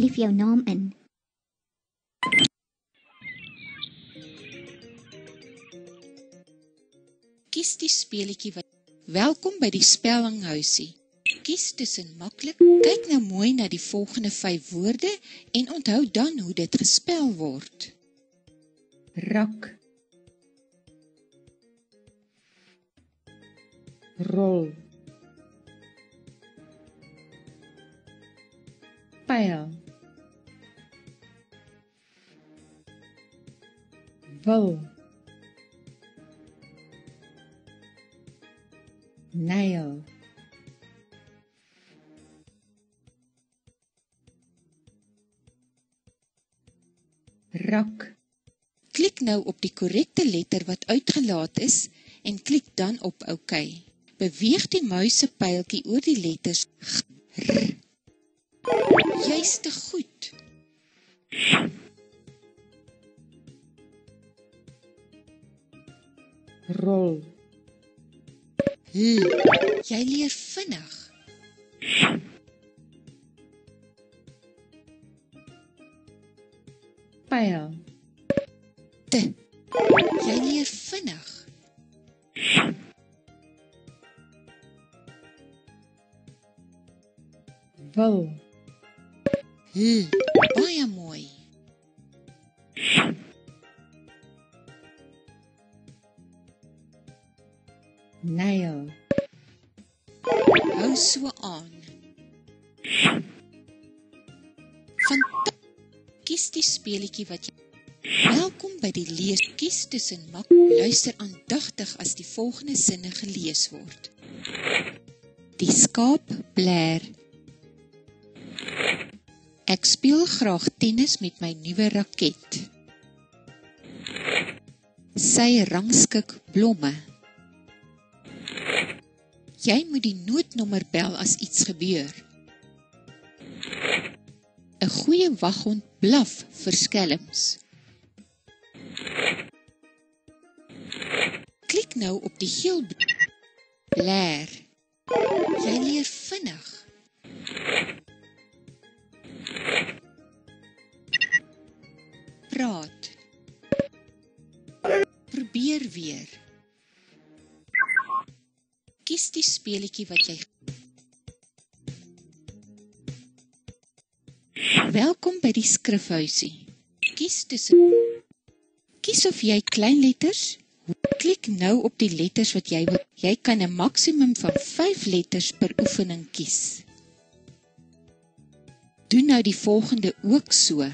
asseblief jou naam in. Kies die speletjie wat. Welkom by die spellinghuisie. Kies tussen maklik. Kyk nou mooi na die volgende 5 woorde en onthou dan hoe dit gespel word. Rak, rol, pyl, wil, nail, rak. Klik nou op die korrekte letter wat uitgelaat is en klik dan op OK. Beweeg die muisepyltjie oor die letters R. Juist te goed. Rol, L. Jy leer vinnig. pyl, T. Jy leer vinnig. wil, L. Baie mooi. nail, Hou so aan. Kies die speletjie wat jy. Welkom by die lees. Kies tussen mak. Luister aandagtig as die volgende sinne gelees word. Die skaap blær. Ek speel graag tennis met my nuwe raket. Sy rangskik blomme. Jy moet die noodnommer bel as iets gebeur. 'n Goeie waghond blaf vir skelms. Klik nou op die geel blær. Jy leer vinnig. Praat. Probeer weer. Kies die speletjie wat jy. Welkom by die skrifhuisie. Kies of jy kleinletters. Klik nou op die letters wat jy wil. Jy kan 'n maksimum van 5 letters per oefening kies. Doen nou die volgende ook so.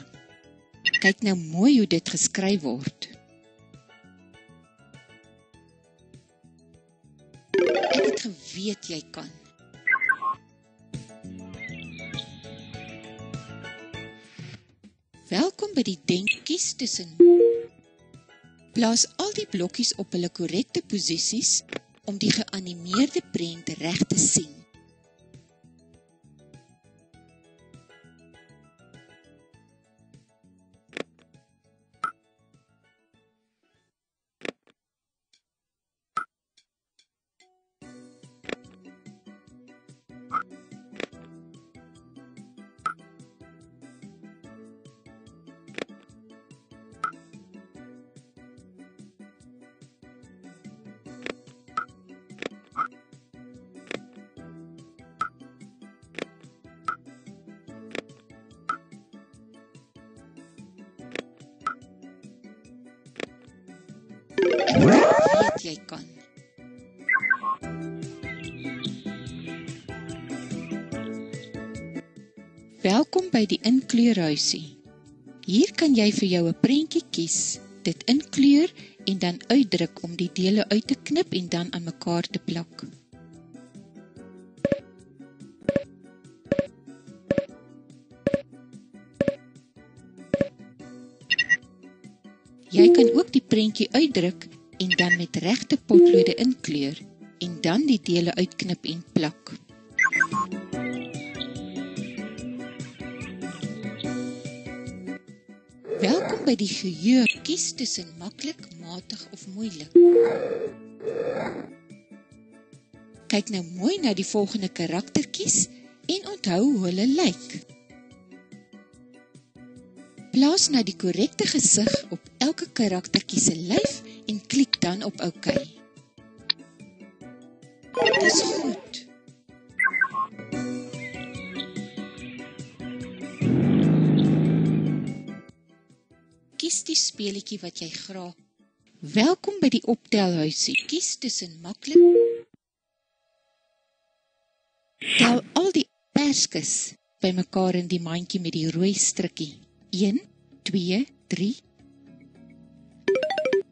Kyk nou mooi hoe dit geskryf word. Ek het geweet jy kan. Welkom by die denkkies tussen. Plaas al die blokkies op hulle korrekte posisies om die geanimeerde prent reg te sien. Ek weet jy kan. Welkom by die inkleurhuisie. Hier kan jy vir jou 'n prentjie kies, dit inkleur en dan uitdruk om die dele uit te knip en dan aan mekaar te plak. Jy kan ook die prentjie uitdruk en dan met regte potlode inkleur en dan die dele uitknip en plak. Welkom by die geheue. Kies tussen maklik, matig of moeilik. Kyk nou mooi na die volgende karaktertjies en onthou hoe hulle lyk. Plaas nou die korrekte gesig op elke karaktertjie se lyf en klik dan op OK. Dis goed. Kies die speletjie wat jy graag. Welkom by die optelhuisie. Kies tussen maklik. Tel al die perskes bymekaar in die mandjie met die rooi strikkie. 1, 2, 3.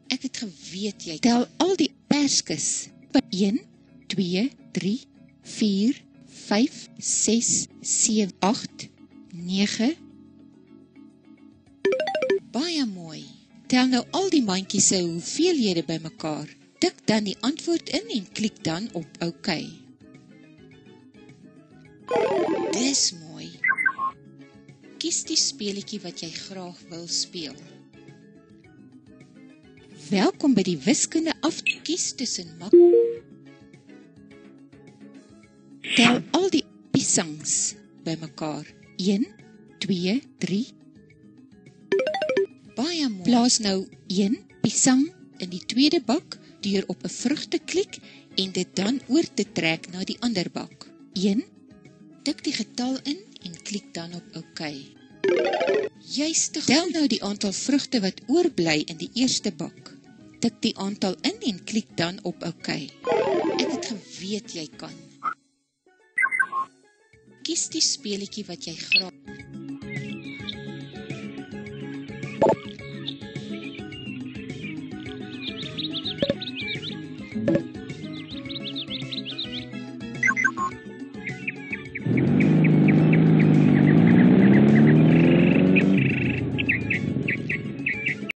Ek het geweet jy. Tel al die perskes. 1, 2, 3, 4, 5, 6, 7, 8, 9. Baie mooi. Tel nou al die mandjies se hoeveelhede bymekaar. Tik dan die antwoord in en klik dan op OK. Dis mooi. Kies die speletjie wat jy graag wil speel. Welkom by die wiskunde afkies tussen Tel al die piesangs bymekaar. 1, 2, 3. Baie mooi. Plaas nou 1 piesang in die tweede bak deur op 'n vrug te klik en dit dan oor te trek na die ander bak. 1. Tik die getal in en klik dan op OK. Juist te goed. Tel nou die aantal vrugte wat oorbly in die eerste bak. Tik die aantal in en klik dan op OK. Ek het geweet jy kan. Kies die speletjie wat jy graag.